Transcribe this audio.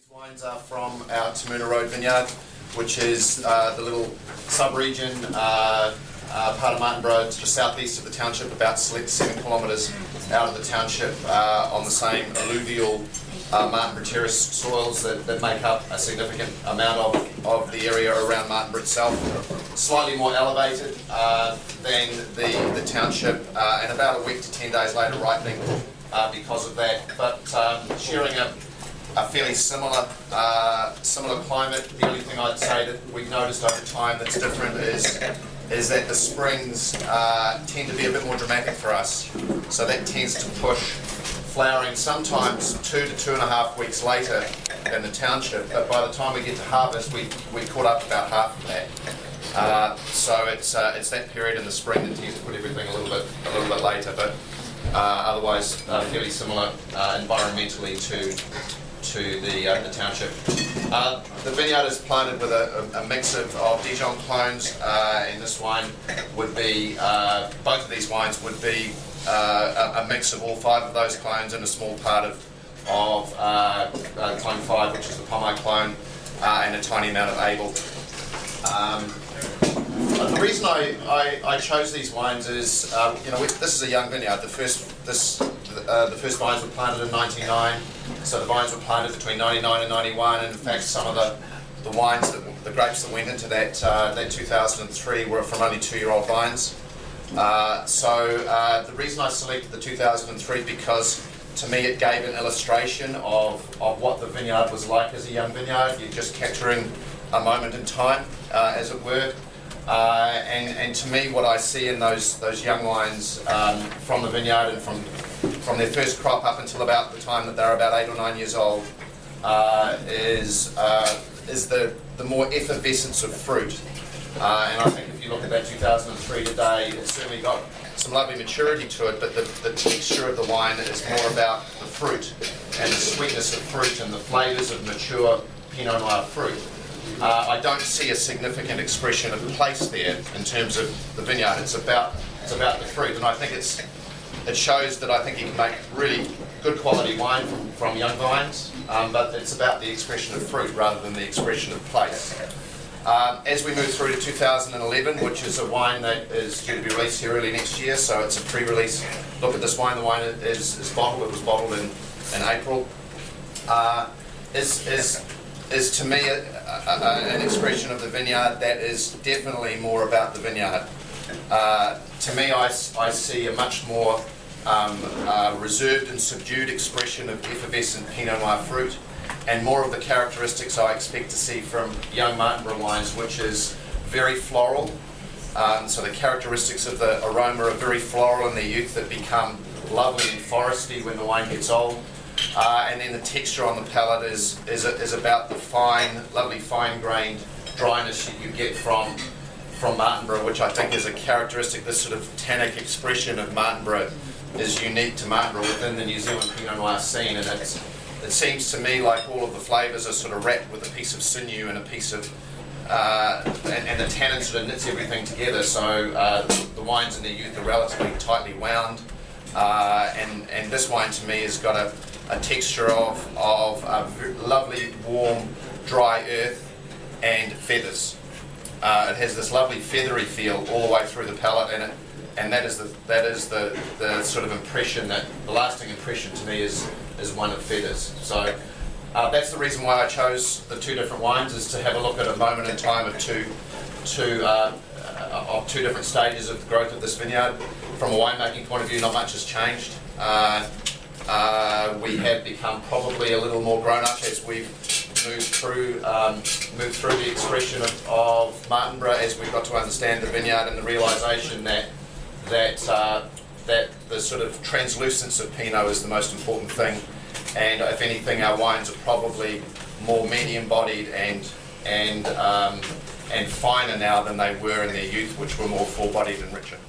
These wines are from our Martinborough vineyard, which is the little sub-region part of Martinborough to the southeast of the township, about 7 kilometres out of the township, on the same alluvial Martinborough terrace soils that make up a significant amount of the area around Martinborough itself. Slightly more elevated than the township, and about a week to 10 days later ripening because of that, but sharing a fairly similar climate. The only thing I'd say that we've noticed over time that's different is that the springs tend to be a bit more dramatic for us. So that tends to push flowering sometimes 2 to 2.5 weeks later in the township, but by the time we get to harvest, we caught up about half of that. So it's that period in the spring that tends to put everything a little bit later, but otherwise fairly similar environmentally to the township. The vineyard is planted with a mix of Giorgione clones, and this wine would be, both of these wines would be a mix of all 5 of those clones and a small part of clone 5, which is the Pommery clone, and a tiny amount of Abel. The reason I chose these wines is, this is a young vineyard. The first vines were planted in '99, so the vines were planted between '99 and '91. And in fact, some of the wines, the grapes that went into that 2003 were from only 2-year-old vines. So the reason I selected the 2003 because to me it gave an illustration of what the vineyard was like as a young vineyard. You're just capturing a moment in time, as it were. And to me, what I see in those young wines from the vineyard and from their first crop up until about the time that they're about 8 or 9 years old is the more effervescence of fruit. And I think if you look at that 2003 today, it's certainly got some lovely maturity to it, but the texture of the wine is more about the fruit and the sweetness of fruit and the flavours of mature Pinot Noir fruit. I don't see a significant expression of place there in terms of the vineyard. It's about the fruit, and I think it shows that I think you can make really good quality wine from young vines, but it's about the expression of fruit rather than the expression of place. As we move through to 2011, which is a wine that is due to be released here early next year, so it's a pre-release look at this wine. The wine is bottled. It was bottled in April. Is to me an expression of the vineyard that is definitely more about the vineyard. To me, I see a much more reserved and subdued expression of effervescent Pinot Noir fruit, and more of the characteristics I expect to see from young Martinborough wines, which is very floral. So the characteristics of the aroma are very floral in their youth that become lovely and foresty when the wine gets old. And then the texture on the palate is about the lovely fine-grained dryness that you get from Martinborough, which I think is a characteristic. This sort of tannic expression of Martinborough is unique to Martinborough within the New Zealand Pinot Noir scene, and it seems to me like all of the flavours are sort of wrapped with a piece of sinew and a piece of and the tannin sort of knits everything together. So the wines in their youth are relatively tightly wound, and this wine to me has got a texture of lovely, warm, dry earth and feathers. It has this lovely feathery feel all the way through the palate, and that is the sort of impression, that the lasting impression to me is one of feathers. So that's the reason why I chose the 2 different wines, is to have a look at a moment in time of two different stages of the growth of this vineyard. From a winemaking point of view, not much has changed. We have become probably a little more grown up as we've moved through the expression of Martinborough, as we've got to understand the vineyard and the realisation that the sort of translucence of Pinot is the most important thing. And if anything, our wines are probably more medium-bodied and finer now than they were in their youth, which were more full-bodied and richer.